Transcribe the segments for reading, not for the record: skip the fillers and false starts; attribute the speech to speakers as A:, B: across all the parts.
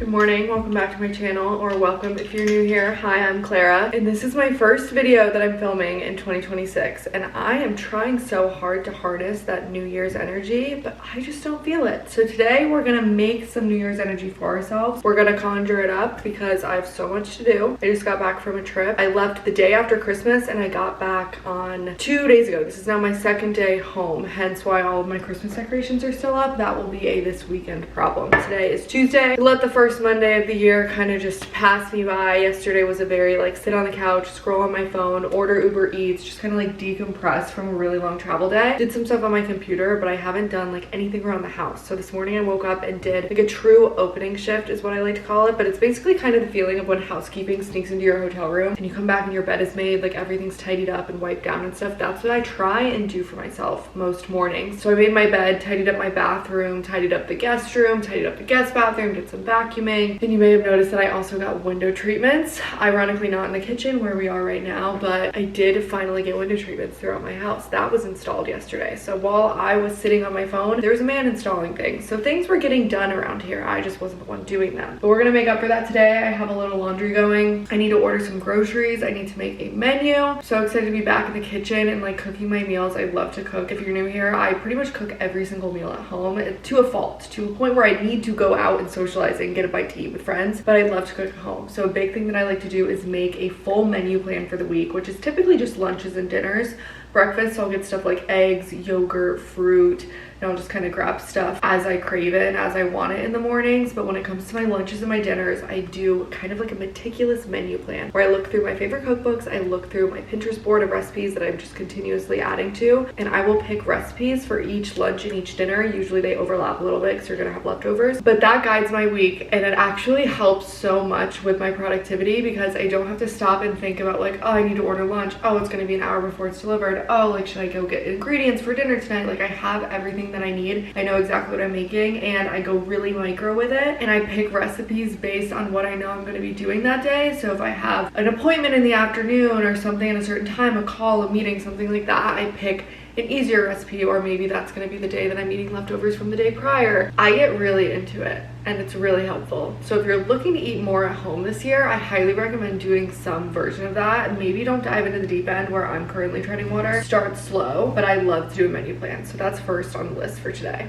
A: morning, welcome back to my channel, or welcome if you're new here. Hi, I'm Clara, and this is my first video that I'm filming in 2026, and I am trying so hard to harness that New Year's energy, but I just don't feel it. So today we're gonna make some New Year's energy for ourselves. We're gonna conjure it up because I have so much to do. I just got back from a trip. I left the day after Christmas and I got back on 2 days ago. This is now my second day home, hence why all of my Christmas decorations are still up. That will be a this weekend problem. Today is Tuesday. Let the first Monday of the year kind of just pass me by. Yesterday was a very like sit on the couch, scroll on my phone, order Uber Eats, just kind of like decompress from a really long travel day. Did some stuff on my computer, but I haven't done like anything around the house. So this morning I woke up and did like a true opening shift is what I like to call it, but it's basically kind of the feeling of when housekeeping sneaks into your hotel room and you come back and your bed is made, like everything's tidied up and wiped down and stuff. That's what I try and do for myself most mornings. So I made my bed, tidied up my bathroom, tidied up the guest room, tidied up the guest bathroom, did some vacuuming. And you may have noticed that I also got window treatments. Ironically not in the kitchen where we are right now, but I did finally get window treatments throughout my house. That was installed yesterday. So while I was sitting on my phone, there was a man installing things. So things were getting done around here. I just wasn't the one doing them. But we're gonna make up for that today. I have a little laundry going. I need to order some groceries. I need to make a menu. So excited to be back in the kitchen and like cooking my meals. I love to cook. If you're new here, I pretty much cook every single meal at home to a fault, to a point where I need to go out and socialize and get a bite to eat with friends, but I love to cook at home. So a big thing that I like to do is make a full menu plan for the week, which is typically just lunches and dinners. Breakfast, I'll get stuff like eggs, yogurt, fruit, and I'll just kind of grab stuff as I crave it and as I want it in the mornings. But when it comes to my lunches and my dinners, I do kind of like a meticulous menu plan where I look through my favorite cookbooks, I look through my Pinterest board of recipes that I'm just continuously adding to, and I will pick recipes for each lunch and each dinner. Usually they overlap a little bit because you're gonna have leftovers, but that guides my week, and it actually helps so much with my productivity because I don't have to stop and think about like, oh, I need to order lunch. Oh, it's gonna be an hour before it's delivered. Oh, like should I go get ingredients for dinner tonight? Like I have everything that I need. I know exactly what I'm making and I go really micro with it, and I pick recipes based on what I know I'm going to be doing that day. So if I have an appointment in the afternoon or something at a certain time, a call, a meeting, something like that, I pick an easier recipe, or maybe that's going to be the day that I'm eating leftovers from the day prior. I get really into it and it's really helpful. So if you're looking to eat more at home this year, I highly recommend doing some version of that. Maybe don't dive into the deep end where I'm currently treading water. Start slow, but I love to do a menu plan. So that's first on the list for today.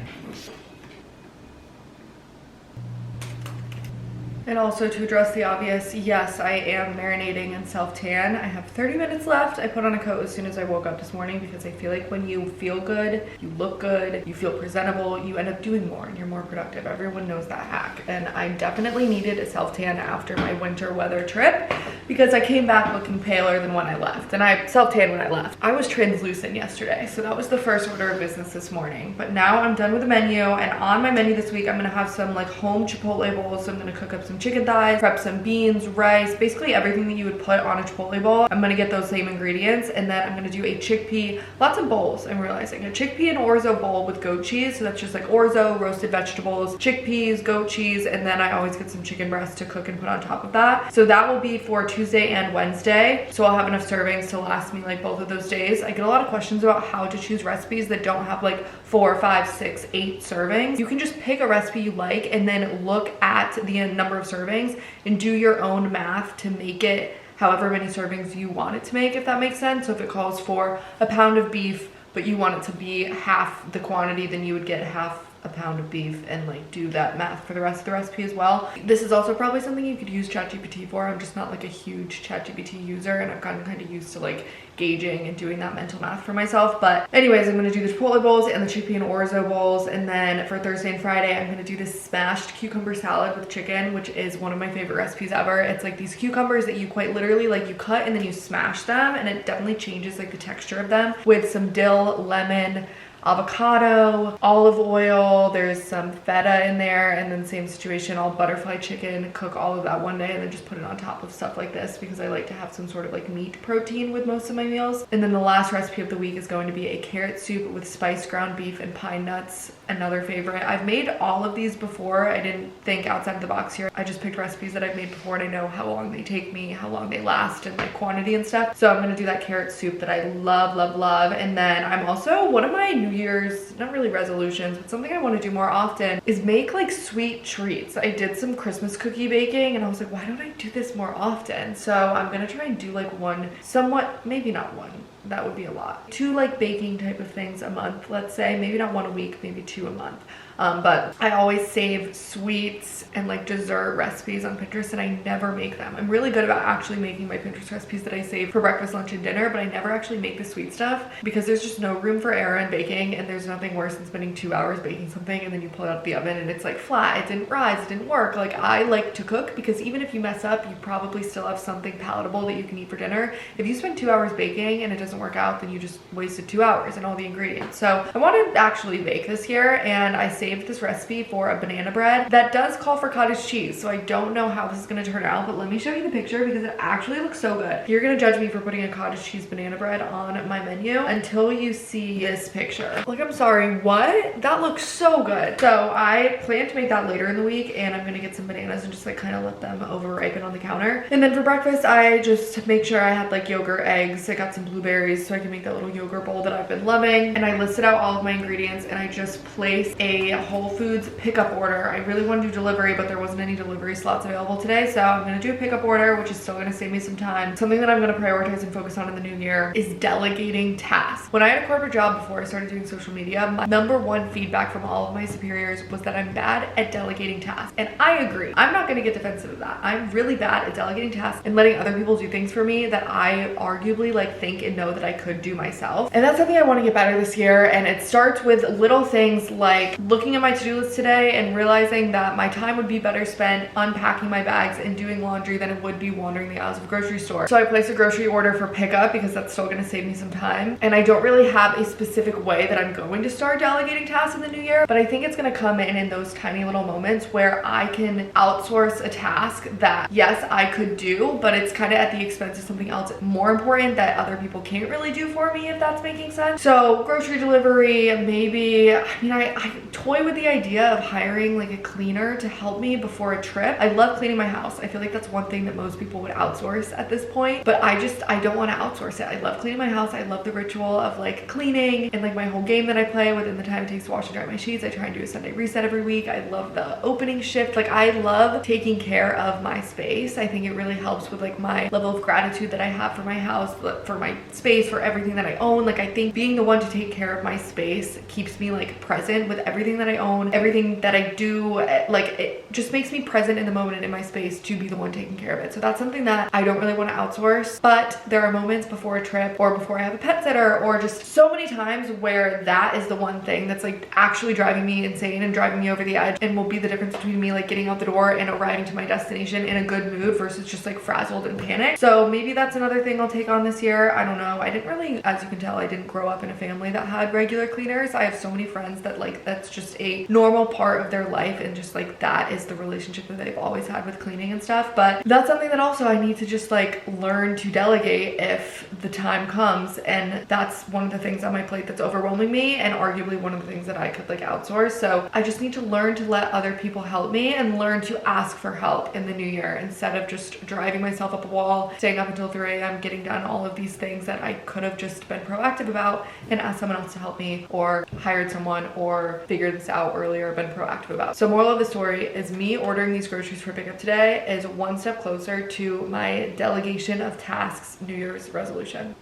A: And also to address the obvious, yes, I am marinating in self-tan. I have 30 minutes left. I put on a coat as soon as I woke up this morning because I feel like when you feel good, you look good, you feel presentable, you end up doing more and you're more productive. Everyone knows that hack. And I definitely needed a self-tan after my winter weather trip because I came back looking paler than when I left. And I self-tanned when I left. I was translucent yesterday, so that was the first order of business this morning. But now I'm done with the menu, and on my menu this week, I'm gonna have some like home Chipotle bowls. So I'm gonna cook up some chicken thighs, prep some beans, rice, basically everything that you would put on a Chipotle bowl. I'm gonna get those same ingredients, and then I'm gonna do a chickpea, lots of bowls, I'm realizing. A chickpea and orzo bowl with goat cheese, so that's just like orzo, roasted vegetables, chickpeas, goat cheese, and then I always get some chicken breast to cook and put on top of that. So that will be for Tuesday and Wednesday, so I'll have enough servings to last me like both of those days. I get a lot of questions about how to choose recipes that don't have like 4, 5, 6, 8 servings. You can just pick a recipe you like and then look at the number of servings and do your own math to make it however many servings you want it to make, if that makes sense. So if it calls for a pound of beef, but you want it to be half the quantity, then you would get half a pound of beef and like do that math for the rest of the recipe as well. This is also probably something you could use ChatGPT for. I'm just not like a huge ChatGPT user, and I've gotten kind of used to like gauging and doing that mental math for myself. But anyways, I'm gonna do the Chipotle bowls and the chickpea and orzo bowls, and then for Thursday and Friday I'm gonna do this smashed cucumber salad with chicken, which is one of my favorite recipes ever. It's like these cucumbers that you quite literally like you cut and then you smash them, and it definitely changes like the texture of them, with some dill, lemon, avocado, olive oil, there's some feta in there, and then same situation, I'll butterfly chicken, cook all of that one day, and then just put it on top of stuff like this because I like to have some sort of like meat protein with most of my meals. And then the last recipe of the week is going to be a carrot soup with spiced ground beef and pine nuts, another favorite. I've made all of these before. I didn't think outside of the box here. I just picked recipes that I've made before, and I know how long they take me, how long they last, and like quantity and stuff. So I'm gonna do that carrot soup that I love, love, love. And then I'm also, one of my New Year's, not really resolutions, but something I want to do more often is make like sweet treats. I did some Christmas cookie baking and I was like, why don't I do this more often? So I'm gonna try and do like one, somewhat, maybe not one, that would be a lot. 2 like baking type of things a month, let's say. Maybe not 1 a week, maybe 2 a month. But I always save sweets and like dessert recipes on Pinterest and I never make them. I'm really good about actually making my Pinterest recipes that I save for breakfast, lunch, and dinner, but I never actually make the sweet stuff because there's just no room for error in baking, and there's nothing worse than spending 2 hours baking something and then you pull it out of the oven and it's like flat, it didn't rise, it didn't work. Like, I like to cook because even if you mess up, you probably still have something palatable that you can eat for dinner. If you spend 2 hours baking and it doesn't work out, then you just wasted 2 hours and all the ingredients. So I want to actually bake this year, and I saved this recipe for a banana bread that does call for cottage cheese, so I don't know how this is going to turn out, but let me show you the picture because it actually looks so good. You're going to judge me for putting a cottage cheese banana bread on my menu until you see this picture. Like, I'm sorry, what? That looks so good. So I plan to make that later in the week, and I'm going to get some bananas and just like kind of let them over ripen on the counter. And then for breakfast, I just make sure I had like yogurt, eggs. I got some blueberries so I can make that little yogurt bowl that I've been loving, and I listed out all of my ingredients, and I just placed a Whole Foods pickup order. I really want to do delivery, but there wasn't any delivery slots available today, so I'm going to do a pickup order, which is still going to save me some time. Something that I'm going to prioritize and focus on in the new year is delegating tasks. When I had a corporate job before I started doing social media, my #1 feedback from all of my superiors was that I'm bad at delegating tasks, and I agree. I'm not going to get defensive of that. I'm really bad at delegating tasks and letting other people do things for me that I arguably like think and know that I could do myself, and that's something I want to get better this year. And it starts with little things like looking at my to-do list today and realizing that my time would be better spent unpacking my bags and doing laundry than it would be wandering the aisles of a grocery store. So I placed a grocery order for pickup because that's still going to save me some time, and I don't really have a specific way that I'm going to start delegating tasks in the new year, but I think it's going to come in those tiny little moments where I can outsource a task that, yes, I could do, but it's kind of at the expense of something else more important that other people can't really do for me, if that's making sense. So grocery delivery, maybe, I mean, I toy with the idea of hiring like a cleaner to help me before a trip. I love cleaning my house. I feel like that's one thing that most people would outsource at this point, but I don't want to outsource it. I love cleaning my house. I love the ritual of like cleaning and like my whole game that I play within the time it takes to wash and dry my sheets. I try and do a Sunday reset every week. I love the opening shift. Like, I love taking care of my space. I think it really helps with like my level of gratitude that I have for my house, for my space, for everything that I own. Like, I think being the one to take care of my space keeps me like present with everything that I own, everything that I do. Like, it just makes me present in the moment and in my space to be the one taking care of it. So that's something that I don't really want to outsource, but there are moments before a trip or before I have a pet sitter or just so many times where that is the one thing that's like actually driving me insane and driving me over the edge and will be the difference between me like getting out the door and arriving to my destination in a good mood versus just like frazzled and panicked. So maybe that's another thing I'll take on this year. I don't know. I didn't really, as you can tell, I didn't grow up in a family that had regular cleaners. I have so many friends that like that's just a normal part of their life, and just like that is the relationship that they've always had with cleaning and stuff. But that's something that also I need to just like learn to delegate if the time comes, and that's one of the things on my plate that's overwhelming me, and arguably one of the things that I could like outsource. So I just need to learn to let other people help me and learn to ask for help in the new year instead of just driving myself up a wall, staying up until 3 a.m. getting done all of these things that I could have just been proactive about and asked someone else to help me or hired someone or figured this out earlier, been proactive about. So moral of the story is me ordering these groceries for pickup today is one step closer to my delegation of tasks New Year's resolution.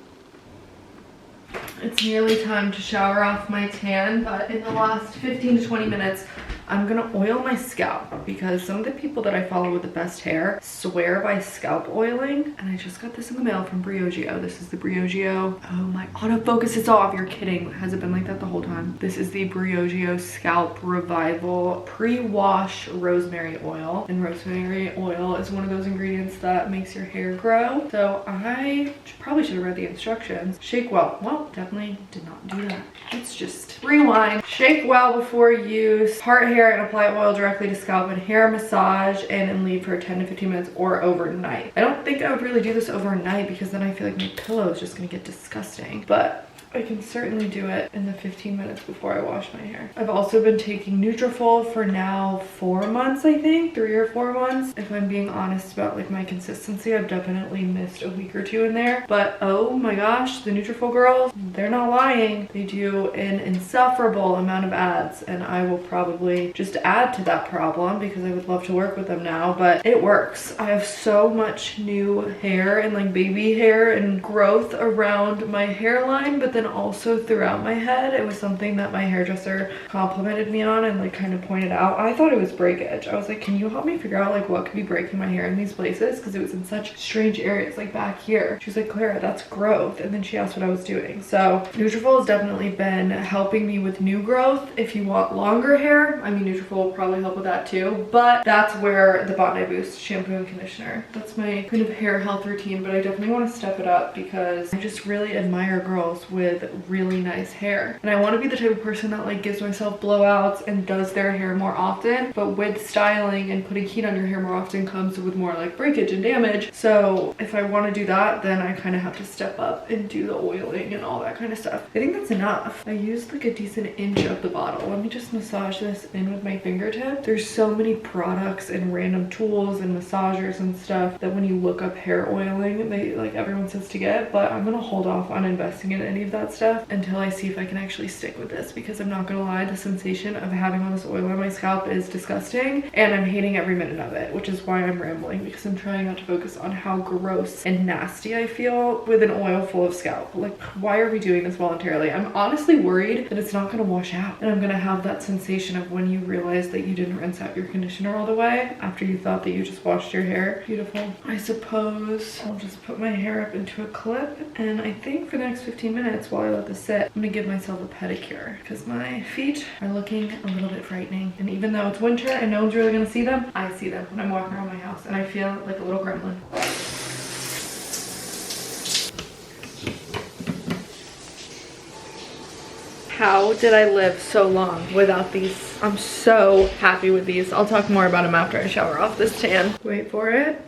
A: It's nearly time to shower off my tan, but in the last 15 to 20 minutes, I'm gonna oil my scalp because some of the people that I follow with the best hair swear by scalp oiling. And I just got this in the mail from Briogeo. This is the Briogeo. Oh, my autofocus is off. You're kidding. Has it been like that the whole time? This is the Briogeo Scalp Revival Pre-Wash Rosemary Oil. And rosemary oil is one of those ingredients that makes your hair grow. So I probably should have read the instructions. Shake well. Well, definitely did not do that. Let's just rewind. Shake well before use. Part hair and apply oil directly to scalp and hair, massage and leave for 10 to 15 minutes or overnight. I don't think I would really do this overnight because then I feel like my pillow is just gonna get disgusting, but I can certainly do it in the 15 minutes before I wash my hair. I've also been taking Nutrafol for now 4 months, I think, 3 or 4 months. If I'm being honest about like my consistency, I've definitely missed a week or 2 in there. But oh my gosh, the Nutrafol girls, they're not lying. They do an insufferable amount of ads, and I will probably just add to that problem because I would love to work with them now, but it works. I have so much new hair and like baby hair and growth around my hairline, but then also throughout my head. It was something that my hairdresser complimented me on and like kind of pointed out. I thought it was breakage. I was like, can you help me figure out like what could be breaking my hair in these places? Because it was in such strange areas, like back here. She was like, Clara, that's growth. And then she asked what I was doing. So Nutrafol has definitely been helping me with new growth. If you want longer hair, I mean, Nutrafol will probably help with that too, but that's where the Bond Eye Boost shampoo and conditioner, that's my kind of hair health routine. But I definitely want to step it up because I just really admire girls with really nice hair, and I want to be the type of person that like gives myself blowouts and does their hair more often. But with styling and putting heat on your hair more often comes with more like breakage and damage. So if I want to do that, then I kind of have to step up and do the oiling and all that kind of stuff. I think that's enough. I used like a decent inch of the bottle. Let me just massage this in with my fingertip. There's so many products and random tools and massagers and stuff that when you look up hair oiling, they like everyone says to get, but I'm gonna hold off on investing in any of that stuff until I see if I can actually stick with this, because I'm not gonna lie, the sensation of having all this oil on my scalp is disgusting and I'm hating every minute of it, which is why I'm rambling, because I'm trying not to focus on how gross and nasty I feel with an oil full of scalp. Like, why are we doing this voluntarily? I'm honestly worried that it's not gonna wash out and I'm gonna have that sensation of when you realize that you didn't rinse out your conditioner all the way after you thought that you just washed your hair. Beautiful. I suppose I'll just put my hair up into a clip, and I think for the next 15 minutes while I let this sit, I'm gonna give myself a pedicure because my feet are looking a little bit frightening. And even though it's winter and no one's really gonna see them, I see them when I'm walking around my house and I feel like a little gremlin. How did I live so long without these? I'm so happy with these. I'll talk more about them after I shower off this tan. Wait for it.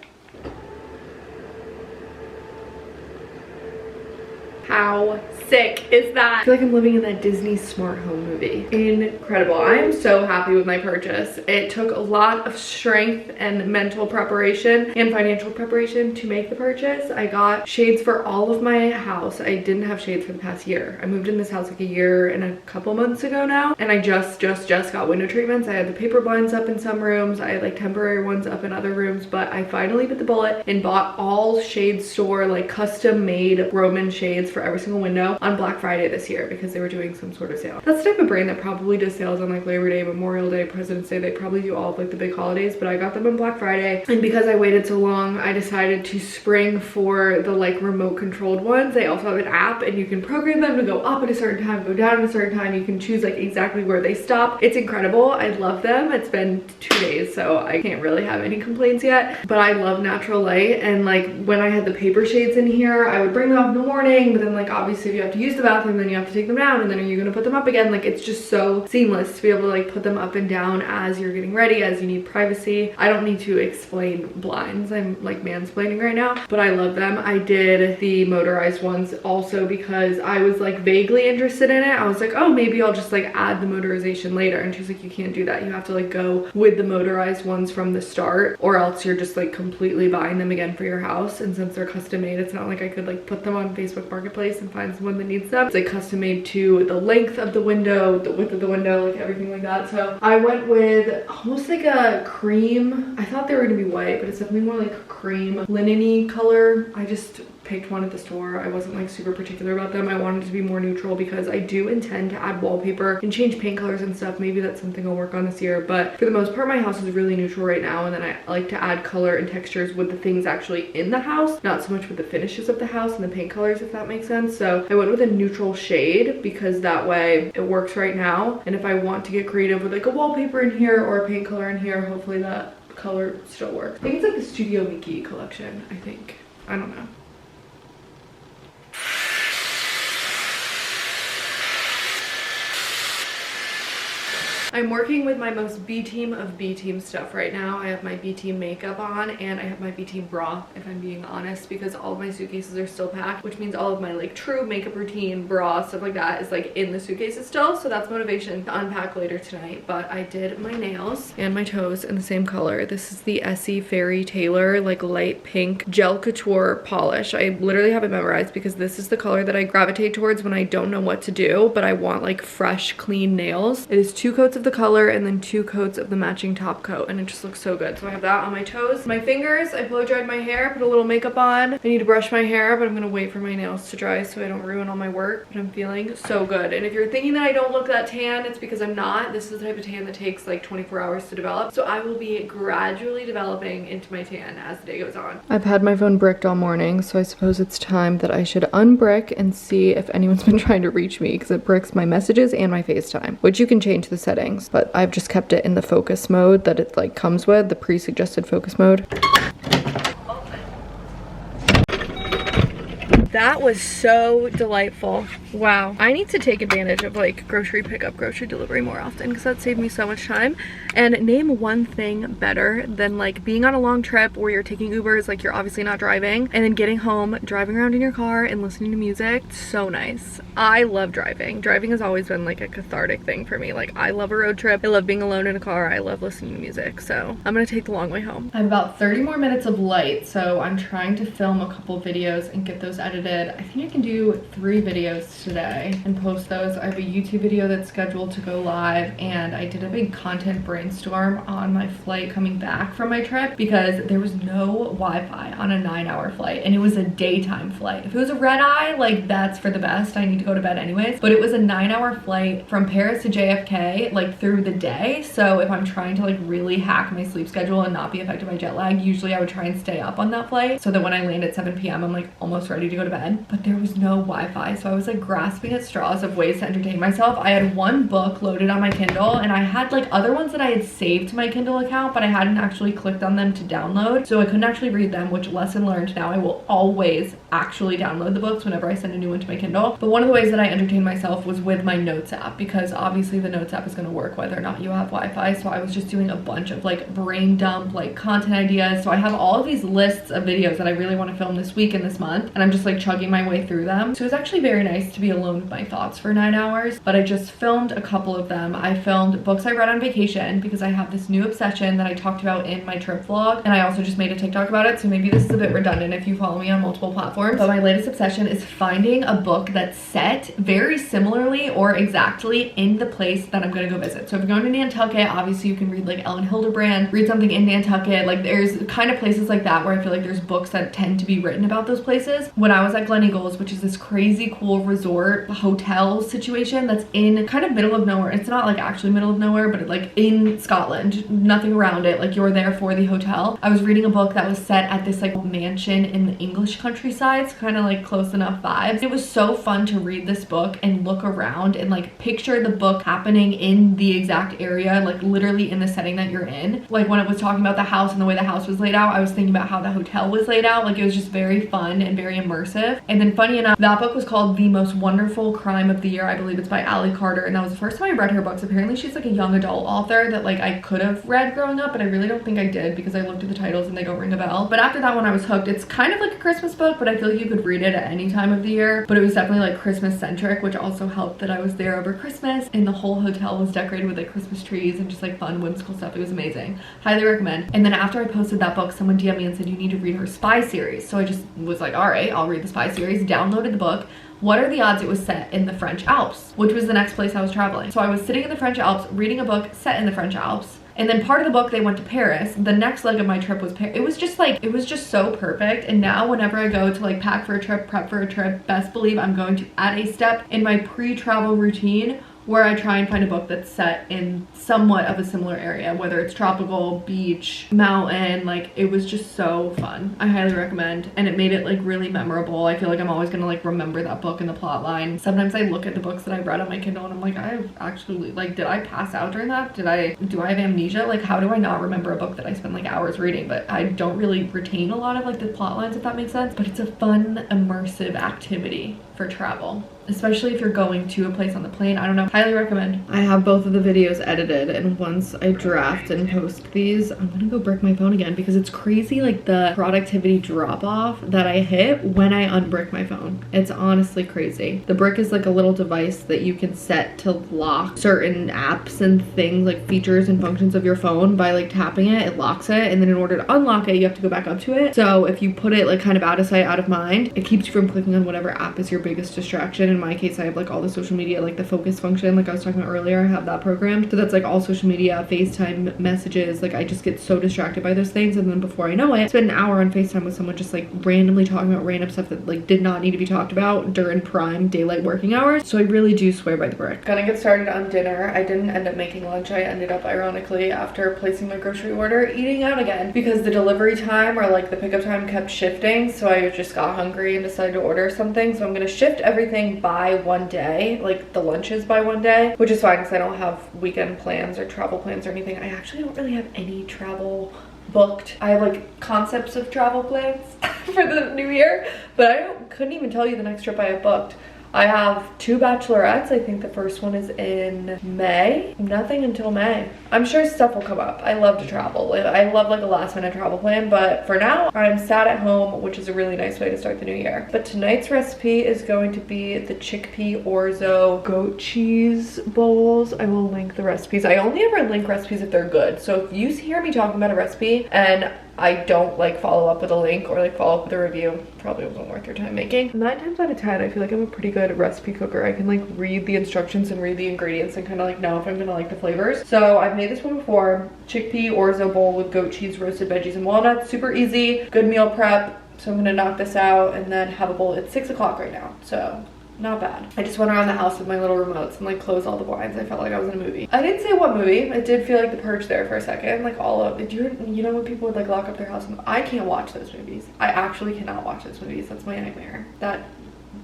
A: How sick is that? I feel like I'm living in that Disney smart home movie. Incredible. I am so happy with my purchase. It took a lot of strength and mental preparation and financial preparation to make the purchase. I got shades for all of my house. I didn't have shades for the past year. I moved in this house like a year and a couple months ago now, and I just got window treatments. I had the paper blinds up in some rooms. I had like temporary ones up in other rooms, but I finally bit the bullet and bought all shade store like custom made Roman shades for every single window on Black Friday this year because they were doing some sort of sale. That's the type of brand that probably does sales on like Labor Day, Memorial Day, President's Day. They probably do all of like the big holidays, but I got them on Black Friday. And because I waited so long, I decided to spring for the like remote controlled ones. They also have an app and you can program them to go up at a certain time, go down at a certain time. You can choose like exactly where they stop. It's incredible. I love them. It's been 2 days, so I can't really have any complaints yet, but I love natural light. And like when I had the paper shades in here, I would bring them up in the morning, but then like obviously if you have to use the bathroom, then you have to take them down, and then are you gonna put them up again? Like it's just so seamless to be able to like put them up and down as you're getting ready, as you need privacy. I don't need to explain blinds. I'm like mansplaining right now, but I love them. I did the motorized ones also because I was like vaguely interested in it. I was like, oh, maybe I'll just like add the motorization later, and she's like, you can't do that. You have to like go with the motorized ones from the start, or else you're just like completely buying them again for your house. And since they're custom made, it's not like I could like put them on Facebook Marketplace and find someone that needs them. It's like custom made to the length of the window, the width of the window, like everything like that. So I went with almost like a cream. I thought they were gonna be white, but it's definitely more like a cream linen-y color. I just picked one at the store. I wasn't like super particular about them. I wanted to be more neutral because I do intend to add wallpaper and change paint colors and stuff. Maybe that's something I'll work on this year, but for the most part my house is really neutral right now, and then I like to add color and textures with the things actually in the house, not so much with the finishes of the house and the paint colors, if that makes sense. So I went with a neutral shade because that way it works right now, and if I want to get creative with like a wallpaper in here or a paint color in here, hopefully that color still works. I think it's like the Studio Miki collection, I think. I don't know. I'm working with my most B team of B team stuff right now. I have my B team makeup on and I have my B team bra, if I'm being honest, because all of my suitcases are still packed, which means all of my like true makeup routine, bra, stuff like that is like in the suitcases still. So that's motivation to unpack later tonight. But I did my nails and my toes in the same color. This is the Essie Fairy Taylor like light pink gel couture polish. I literally have it memorized because this is the color that I gravitate towards when I don't know what to do, but I want like fresh, clean nails. It is 2 coats of the color and then 2 coats of the matching top coat, and it just looks so good. So I have that on my toes. My fingers, I blow dried my hair, put a little makeup on. I need to brush my hair, but I'm gonna wait for my nails to dry so I don't ruin all my work. But I'm feeling so good. And if you're thinking that I don't look that tan, it's because I'm not. This is the type of tan that takes like 24 hours to develop. So I will be gradually developing into my tan as the day goes on. I've had my phone bricked all morning, so I suppose it's time that I should unbrick and see if anyone's been trying to reach me, because it bricks my messages and my FaceTime, which you can change the settings, but I've just kept it in the focus mode that it like comes with, the pre-suggested focus mode. That was so delightful. Wow. I need to take advantage of like grocery pickup, grocery delivery more often, because that saved me so much time. And name one thing better than like being on a long trip where you're taking Ubers, like you're obviously not driving, and then getting home, driving around in your car and listening to music. So nice. I love driving. Driving has always been like a cathartic thing for me. Like I love a road trip. I love being alone in a car. I love listening to music. So I'm gonna take the long way home. I have about 30 more minutes of light, so I'm trying to film a couple videos and get those edited. I think I can do 3 videos today and post those. I have a YouTube video that's scheduled to go live, and I did a big content brainstorm on my flight coming back from my trip because there was no Wi-Fi on a 9-hour flight, and it was a daytime flight. If it was a red eye, like that's for the best. I need to go to bed anyways, but it was a 9-hour flight from Paris to JFK, like through the day. So if I'm trying to like really hack my sleep schedule and not be affected by jet lag, usually I would try and stay up on that flight so that when I land at 7 p.m. I'm like almost ready to go to bed. But there was no Wi-Fi, so I was like grasping at straws of ways to entertain myself. I had 1 book loaded on my Kindle, and I had like other ones that I had saved to my Kindle account, but I hadn't actually clicked on them to download, so I couldn't actually read them, which lesson learned. Now I will always actually download the books whenever I send a new one to my Kindle. But one of the ways that I entertained myself was with my Notes app, because obviously the Notes app is going to work whether or not you have Wi-Fi. So I was just doing a bunch of like brain dump, like content ideas. So I have all of these lists of videos that I really want to film this week and this month, and I'm just like chugging my way through them. So it was actually very nice to be alone with my thoughts for 9 hours, but I just filmed a couple of them. I filmed books I read on vacation because I have this new obsession that I talked about in my trip vlog, and I also just made a TikTok about it, so maybe this is a bit redundant if you follow me on multiple platforms. But my latest obsession is finding a book that's set very similarly or exactly in the place that I'm gonna go visit. So if you're going to Nantucket, obviously you can read like Ellen Hildebrand, read something in Nantucket. Like there's kind of places like that where I feel like there's books that tend to be written about those places. When I was at Gleneagles, which is this crazy cool resort hotel situation that's in kind of middle of nowhere. It's not like actually middle of nowhere, but like in Scotland, nothing around it. Like you're there for the hotel. I was reading a book that was set at this like mansion in the English countryside, so kind of like close enough vibes. It was so fun to read this book and look around and like picture the book happening in the exact area, like literally in the setting that you're in. Like when it was talking about the house and the way the house was laid out, I was thinking about how the hotel was laid out. Like it was just very fun and very immersive. And then funny enough, that book was called The Most Wonderful Crime of the Year. I believe it's by Ali Carter, and that was the first time I read her books. Apparently she's like a young adult author that like I could have read growing up, but I really don't think I did because I looked at the titles and they don't ring a bell. But after that one I was hooked. It's kind of like a Christmas book, but I feel like you could read it at any time of the year, but it was definitely like Christmas centric, which also helped that I was there over Christmas and the whole hotel was decorated with like Christmas trees and just like fun whimsical stuff. It was amazing. Highly recommend. And then after I posted that book, someone DM'd me and said you need to read her Spy series. So I just was like, all right, I'll read the Spy series. Downloaded the book. What are the odds it was set in the French Alps, which was the next place I was traveling? So I was sitting in the French Alps reading a book set in the French Alps. And then part of the book they went to Paris. The next leg of my trip was Paris. It was just like, it was just so perfect. And now whenever I go to like pack for a trip, prep for a trip, best believe I'm going to add a step in my pre-travel routine where I try and find a book that's set in somewhat of a similar area, whether it's tropical, beach, mountain. Like it was just so fun. I highly recommend, and it made it like really memorable. I feel like I'm always gonna like remember that book and the plot line. Sometimes I look at the books that I read on my Kindle and I'm like, I've actually like, did I pass out during that? Do I have amnesia? Like how do I not remember a book that I spent like hours reading? But I don't really retain a lot of like the plot lines, if that makes sense. But it's a fun immersive activity for travel. especially if you're going to a place on the plane. I don't know, highly recommend. I have both of the videos edited, and once I draft and post these, I'm gonna go brick my phone again because it's crazy, like the productivity drop off that I hit when I unbrick my phone. It's honestly crazy. The brick is like a little device that you can set to lock certain apps and things, like features and functions of your phone. By like tapping it, it locks it, and then in order to unlock it, you have to go back up to it. So if you put it like kind of out of sight, out of mind, it keeps you from clicking on whatever app is your biggest distraction. In my case, I have like all the social media, like the focus function, like I was talking about earlier. I have that programmed, so that's like all social media, FaceTime, messages. Like I just get so distracted by those things, and then before I know it, spend an hour on FaceTime with someone just like randomly talking about random stuff that like did not need to be talked about during prime daylight working hours. So I really do swear by the brick. Gonna get started on dinner. I didn't end up making lunch. I ended up, ironically, after placing my grocery order, eating out again because the delivery time or like the pickup time kept shifting. So I just got hungry and decided to order something. So I'm gonna shift everything by one day, like the lunches by one day, which is fine because I don't have weekend plans or travel plans or anything. I actually don't really have any travel booked. I have like concepts of travel plans for the new year, but I couldn't even tell you the next trip I have booked. I have 2 bachelorettes. I think the first one is in May. Nothing until May. I'm sure stuff will come up. I love to travel. I love like a last minute travel plan, but for now I'm sat at home, which is a really nice way to start the new year. But tonight's recipe is going to be the chickpea orzo goat cheese bowls. I will link the recipes. I only ever link recipes if they're good. So if you hear me talking about a recipe and I don't like follow up with a link or like follow up with a review, probably wasn't worth your time making. 9 times out of 10, I feel like I'm a pretty good recipe cooker. I can like read the instructions and read the ingredients and kind of like know if I'm gonna like the flavors. So I've made this one before. Chickpea orzo bowl with goat cheese, roasted veggies, and walnuts. Super easy, good meal prep. So I'm gonna knock this out and then have a bowl. It's 6 o'clock right now, so not bad. I just went around the house with my little remotes and like closed all the blinds. I felt like I was in a movie. I didn't say what movie. I did feel like The Purge there for a second. Like all of it. You know when people would like lock up their house? I can't watch those movies. I actually cannot watch those movies. That's my nightmare. That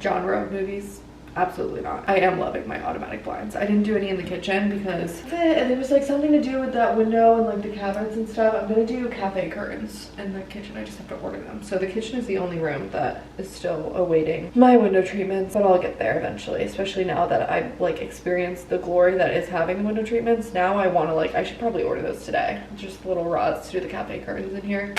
A: genre of movies, absolutely not. I am loving my automatic blinds. I didn't do any in the kitchen because it was like something to do with that window and like the cabinets and stuff. I'm gonna do cafe curtains in the kitchen. I just have to order them. So the kitchen is the only room that is still awaiting my window treatments, but I'll get there eventually, especially now that I've like experienced the glory that is having the window treatments. Now I want to like, I should probably order those today. Just little rods to do the cafe curtains in here.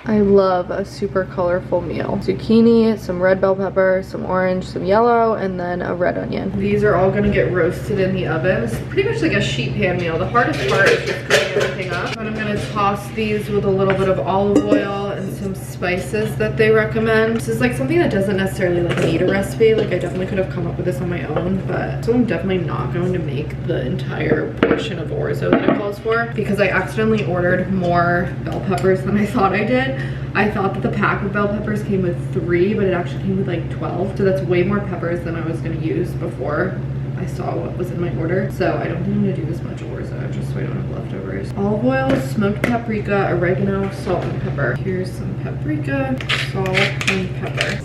A: I love a super colorful meal. Zucchini, some red bell pepper, some orange, some yellow, and then a red onion. These are all gonna get roasted in the oven. It's pretty much like a sheet pan meal. The hardest part is just cooking everything up. But I'm gonna toss these with a little bit of olive oil and some spices that they recommend. This is like something that doesn't necessarily like need a recipe. Like I definitely could have come up with this on my own, but so I'm definitely not going to make the entire portion of orzo that it calls for because I accidentally ordered more bell peppers than I thought I did. I thought that the pack of bell peppers came with 3, but it actually came with like 12. So that's way more peppers than I was gonna use before I saw what was in my order. So I don't think I'm gonna do this much orzo just so I don't have leftovers. Olive oil, smoked paprika, oregano, salt, and pepper. Here's some paprika, salt, and pepper.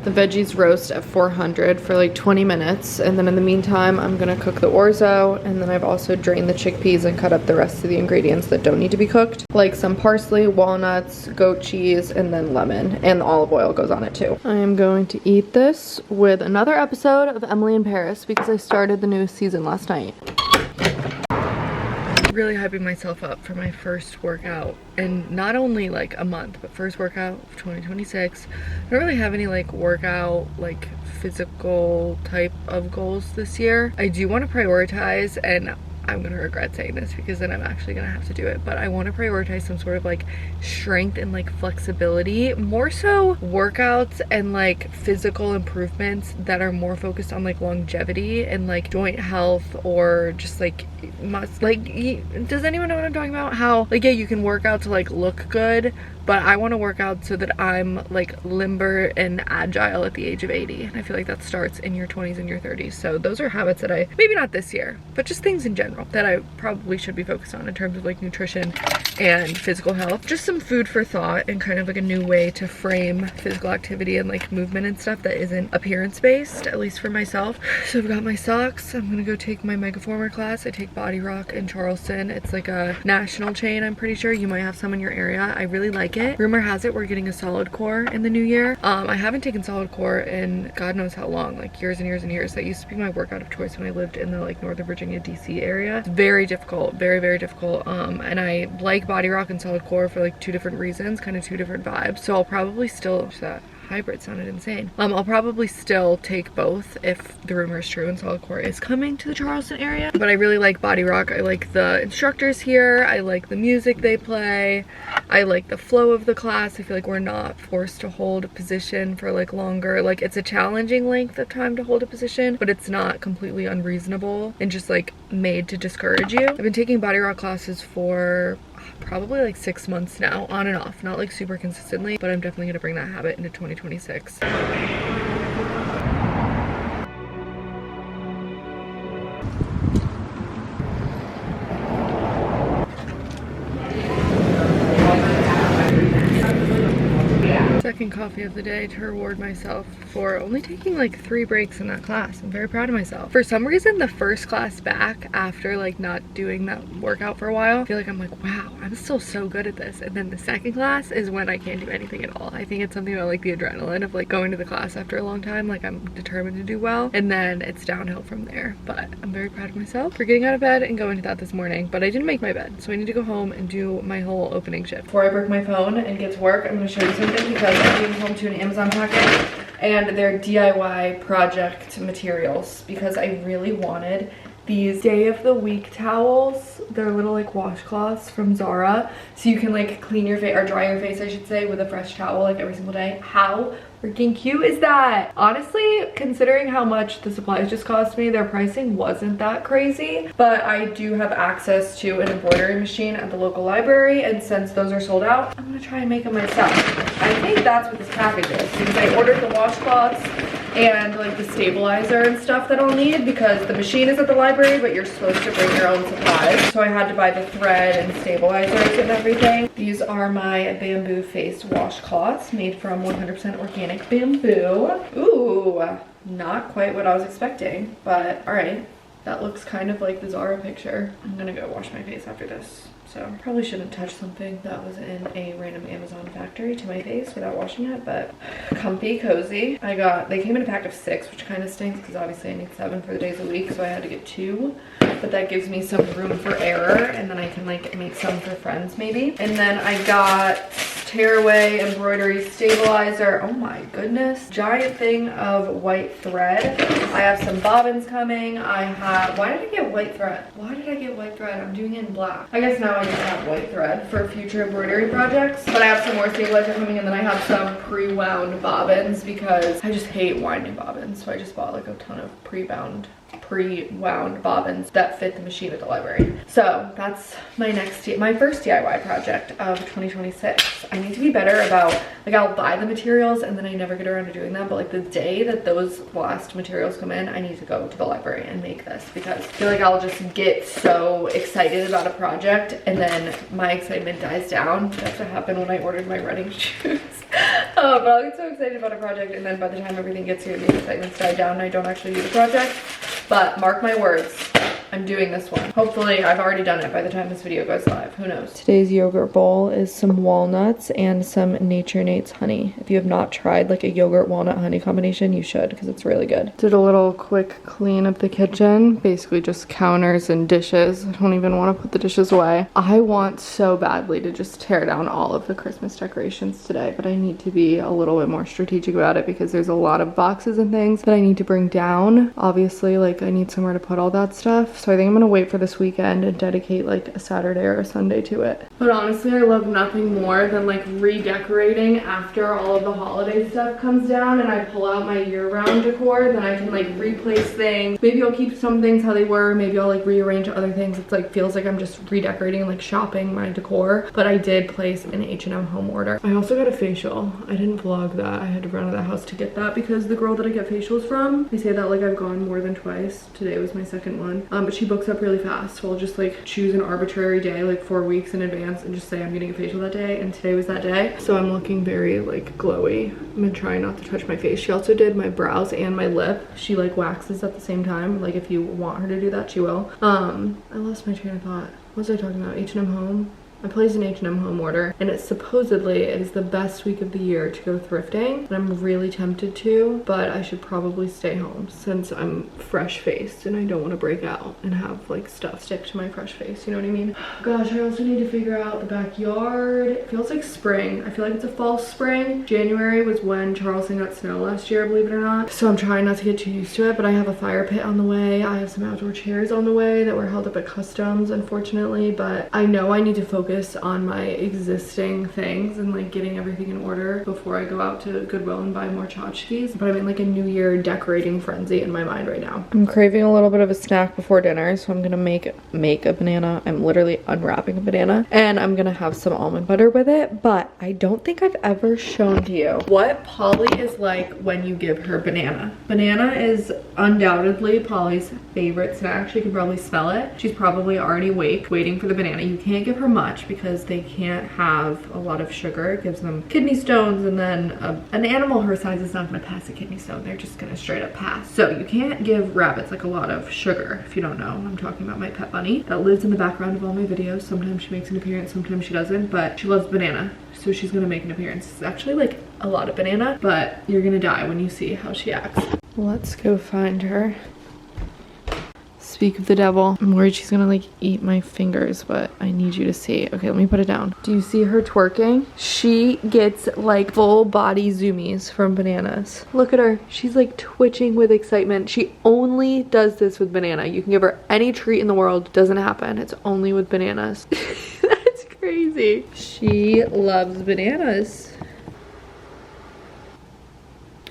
A: The veggies roast at 400 for like 20 minutes, and then in the meantime I'm gonna cook the orzo, and then I've also drained the chickpeas and cut up the rest of the ingredients that don't need to be cooked, like some parsley, walnuts, goat cheese, and then lemon, and the olive oil goes on it too. I am going to eat this with another episode of Emily in Paris because I started the newest season last night. Really hyping myself up for my first workout, and not only like a month, but first workout of 2026. I don't really have any like workout, like physical type of goals this year. I do want to prioritize, and I'm gonna regret saying this because then I'm actually gonna have to do it, but I want to prioritize some sort of like strength and like flexibility, more so workouts and like physical improvements that are more focused on like longevity and like joint health, or just like does anyone know what I'm talking about? How like, yeah, you can work out to like look good, but I want to work out so that I'm like limber and agile at the age of 80. And I feel like that starts in your 20s and your 30s. So those are habits that I, maybe not this year, but just things in general that I probably should be focused on in terms of like nutrition and physical health. Just some food for thought and kind of like a new way to frame physical activity and like movement and stuff that isn't appearance based, at least for myself. So I've got my socks. I'm gonna go take my Megaformer class. I take Body Rock in Charleston. It's like a national chain, I'm pretty sure. You might have some in your area. I really like it. Rumor has it we're getting a solid core in the new year. I haven't taken solid core in God knows how long, like years and years and years. That used to be my workout of choice when I lived in the like Northern Virginia, DC area. It's very difficult, very, very difficult. And I like Body Rock and solid core for like two different reasons, kind of two different vibes. So I'll probably still, that hybrid sounded insane. I'll probably still take both if the rumor is true and solid core is coming to the Charleston area. But I really like Body Rock. I like the instructors here. I like the music they play. I like the flow of the class. I feel like we're not forced to hold a position for like longer. Like it's a challenging length of time to hold a position, but it's not completely unreasonable and just like made to discourage you. I've been taking Body Rock classes for probably like 6 months now, on and off, not like super consistently, but I'm definitely gonna bring that habit into 2026. Second coffee of the day to reward myself for only taking like 3 breaks in that class. I'm very proud of myself. For some reason, the first class back after like not doing that workout for a while, I feel like I'm like, wow, I'm still so good at this. And then the second class is when I can't do anything at all. I think it's something about like the adrenaline of like going to the class after a long time. Like I'm determined to do well, and then it's downhill from there. But I'm very proud of myself for getting out of bed and going to that this morning. But I didn't make my bed, so I need to go home and do my whole opening shift. Before I break my phone and get to work, I'm going to show you something because I'm getting home to an Amazon package and their DIY project materials because I really wanted these day of the week towels. They're little like washcloths from Zara, so you can like clean your face, or dry your face I should say, with a fresh towel like every single day. How freaking cute is that? Honestly, considering how much the supplies just cost me, their pricing wasn't that crazy, but I do have access to an embroidery machine at the local library, and since those are sold out, I'm gonna try and make them myself. I think that's what this package is, because I ordered the washcloths and like the stabilizer and stuff that I'll need, because the machine is at the library, but you're supposed to bring your own supplies. So I had to buy the thread and stabilizers and everything. These are my bamboo faced washcloths made from 100% organic bamboo. Ooh, not quite what I was expecting, but all right. That looks kind of like the Zara picture. I'm gonna go wash my face after this. So probably shouldn't touch something that was in a random Amazon factory to my face without washing it, but comfy, cozy. They came in a pack of 6, which kind of stinks because obviously I need 7 for the days of the week, so I had to get 2. But that gives me some room for error, and then I can like make some for friends maybe. And then I got tearaway embroidery stabilizer. Oh my goodness. Giant thing of white thread. I have some bobbins coming. Why did I get white thread? Why did I get white thread? I'm doing it in black. I guess now I just have white thread for future embroidery projects. But I have some more stabilizer coming, and then I have some pre-wound bobbins because I just hate winding bobbins. So I just bought like a ton of pre-wound bobbins that fit the machine at the library. So that's my first DIY project of 2026. I need to be better about, like, I'll buy the materials and then I never get around to doing that, but like the day that those last materials come in, I need to go to the library and make this, because I feel like I'll just get so excited about a project and then my excitement dies down. That's what happened when I ordered my running shoes. But I'll get so excited about a project, and then by the time everything gets here, the excitement's died down and I don't actually do the project. But mark my words, I'm doing this one. Hopefully I've already done it by the time this video goes live. Who knows? Today's yogurt bowl is some walnuts and some Nature Nate's honey. If you have not tried like a yogurt walnut honey combination, you should, because it's really good. Did a little quick clean of the kitchen. Basically just counters and dishes. I don't even want to put the dishes away. I want so badly to just tear down all of the Christmas decorations today, but I need to be a little bit more strategic about it because there's a lot of boxes and things that I need to bring down. Obviously, like like I need somewhere to put all that stuff. So I think I'm gonna wait for this weekend and dedicate like a Saturday or a Sunday to it. But honestly, I love nothing more than like redecorating after all of the holiday stuff comes down and I pull out my year-round decor. Then I can like replace things. Maybe I'll keep some things how they were. Maybe I'll like rearrange other things. It's like feels like I'm just redecorating and like shopping my decor. But I did place an H&M home order. I also got a facial. I didn't vlog that. I had to run out of the house to get that because the girl that I get facials from, I say that like I've gone more than twice. Today was my second one. But she books up really fast. So I'll just like choose an arbitrary day, like 4 weeks in advance, and just say I'm getting a facial that day, and today was that day. So I'm looking very like glowy. I've been trying not to touch my face. She also did my brows and my lip. She like waxes at the same time. Like if you want her to do that, she will. I lost my train of thought. What was I talking about? H&M home? I placed an H&M home order, and it is the best week of the year to go thrifting, and I'm really tempted to, but I should probably stay home since I'm fresh faced and I don't want to break out and have like stuff stick to my fresh face, you know what I mean? Gosh, I also need to figure out the backyard. It feels like spring. I feel like it's a false spring. January was when Charleston got snow last year, believe it or not, so I'm trying not to get too used to it. But I have a fire pit on the way. I have some outdoor chairs on the way that were held up at Customs, unfortunately, but I know I need to focus on my existing things and like getting everything in order before I go out to Goodwill and buy more tchotchkes. But I'm in like a New Year decorating frenzy in my mind right now. I'm craving a little bit of a snack before dinner, so I'm gonna make a banana. I'm literally unwrapping a banana, and I'm gonna have some almond butter with it. But I don't think I've ever shown to you what Polly is like when you give her banana. Banana is undoubtedly Polly's favorite snack. She can probably smell it. She's probably already awake waiting for the banana. You can't give her much because they can't have a lot of sugar. It gives them kidney stones, and then an animal her size is not going to pass a kidney stone. They're just going to straight up pass. So you can't give rabbits like a lot of sugar. If you don't know, I'm talking about my pet bunny that lives in the background of all my videos. Sometimes she makes an appearance, sometimes she doesn't, but she loves banana, so she's going to make an appearance. It's actually like a lot of banana, but you're going to die when you see how she acts. Let's go find her. Speak of the devil. I'm worried she's gonna like eat my fingers, but I need you to see. Okay, let me put it down. Do you see her twerking? She gets like full body zoomies from bananas. Look at her. She's like twitching with excitement. She only does this with banana. You can give her any treat in the world. Doesn't happen. It's only with bananas. That's crazy. She loves bananas.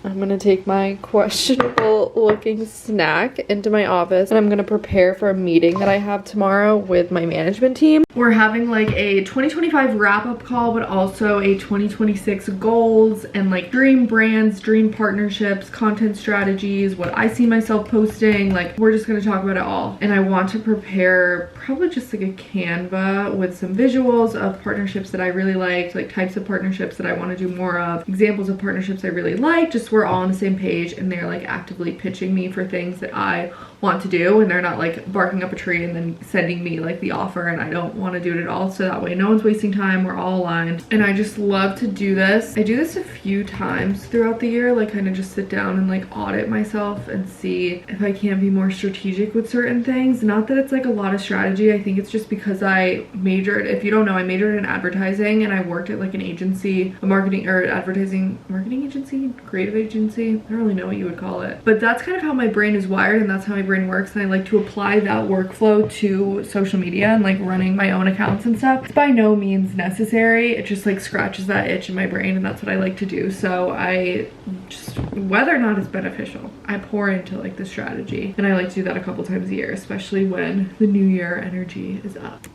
A: I'm gonna take my questionable looking snack into my office, and I'm gonna prepare for a meeting that I have tomorrow with my management team. We're having like a 2025 wrap-up call, but also a 2026 goals and like dream brands, dream partnerships, content strategies, what I see myself posting. Like we're just gonna talk about it all. And I want to prepare probably just like a Canva with some visuals of partnerships that I really liked, like types of partnerships that I want to do more of, examples of partnerships I really like, just we're all on the same page and they're like actively pitching me for things that I want to do, and they're not like barking up a tree and then sending me like the offer and I don't want to do it at all, so that way no one's wasting time, we're all aligned. And I just love to do this. I do this a few times throughout the year, like kind of just sit down and like audit myself and see if I can be more strategic with certain things. Not that it's like a lot of strategy, I think it's just because I majored, if you don't know, I majored in advertising and I worked at like an agency, a marketing or marketing agency, creative agency, I don't really know what you would call it, but that's kind of how my brain is wired and that's how my brain works, and I like to apply that workflow to social media and like running my own accounts and stuff. It's by no means necessary, it just like scratches that itch in my brain, and that's what I like to do. So I just, whether or not it's beneficial, I pour into like the strategy, and I like to do that a couple times a year, especially when the new year energy is up.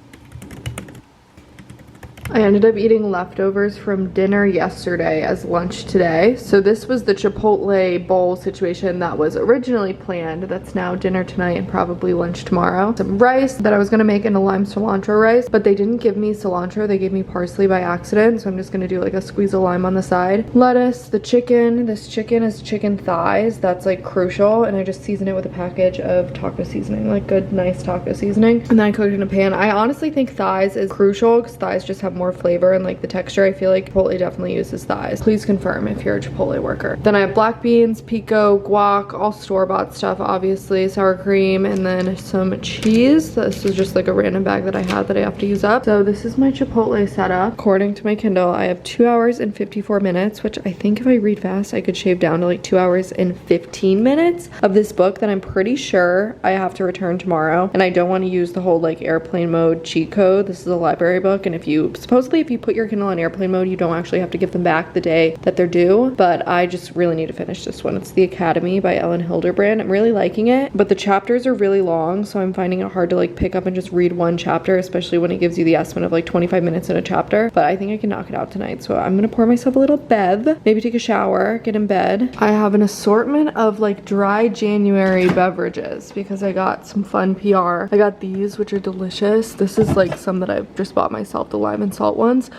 A: I ended up eating leftovers from dinner yesterday as lunch today. So this was the Chipotle bowl situation that was originally planned. That's now dinner tonight and probably lunch tomorrow. Some rice that I was gonna make into lime cilantro rice, but they didn't give me cilantro, they gave me parsley by accident. So I'm just gonna do like a squeeze of lime on the side. Lettuce, the chicken, this chicken is chicken thighs. That's like crucial. And I just season it with a package of taco seasoning, like good, nice taco seasoning. And then I cooked it in a pan. I honestly think thighs is crucial because thighs just have more flavor and like the texture. I feel like Chipotle definitely uses thighs. Please confirm if you're a Chipotle worker. Then I have black beans, pico, guac, all store-bought stuff, obviously, sour cream, and then some cheese. This is just like a random bag that I had that I have to use up. So this is my Chipotle setup. According to my Kindle, I have 2 hours and 54 minutes, which I think if I read fast, I could shave down to like 2 hours and 15 minutes of this book that I'm pretty sure I have to return tomorrow. And I don't want to use the whole like airplane mode cheat code. This is a library book, and if you put your Kindle on airplane mode, you don't actually have to give them back the day that they're due. But I just really need to finish this one. It's The Academy by Ellen Hilderbrand. I'm really liking it, but the chapters are really long, so I'm finding it hard to like pick up and just read one chapter, especially when it gives you the estimate of like 25 minutes in a chapter. But I think I can knock it out tonight, so I'm gonna pour myself a little bev, maybe take a shower, get in bed. I have an assortment of like dry January beverages because I got some fun PR. I got these, which are delicious. This is like some that I've just bought myself, the lime and salt ones,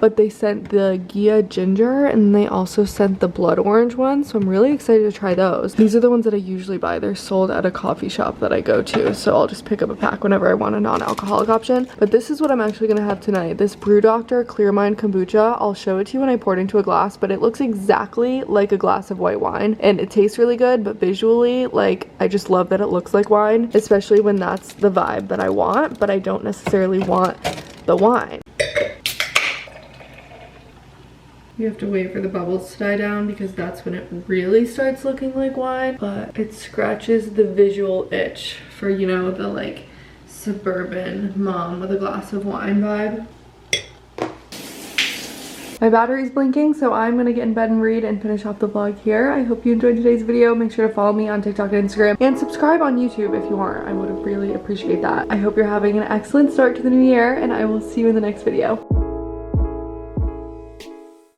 A: but they sent the Gia ginger and they also sent the blood orange one, so I'm really excited to try those. These are the ones that I usually buy. They're sold at a coffee shop that I go to, so I'll just pick up a pack whenever I want a non-alcoholic option. But this is what I'm actually gonna have tonight. This Brew Doctor Clear Mind Kombucha. I'll show it to you when I pour it into a glass, but it looks exactly like a glass of white wine and it tastes really good, but visually, like, I just love that it looks like wine, especially when that's the vibe that I want, but I don't necessarily want the wine. You have to wait for the bubbles to die down because that's when it really starts looking like wine, but it scratches the visual itch for, you know, the like suburban mom with a glass of wine vibe. My battery's blinking, so I'm gonna get in bed and read and finish off the vlog here. I hope you enjoyed today's video. Make sure to follow me on TikTok and Instagram and subscribe on YouTube if you aren't. I would really appreciate that. I hope you're having an excellent start to the new year, and I will see you in the next video.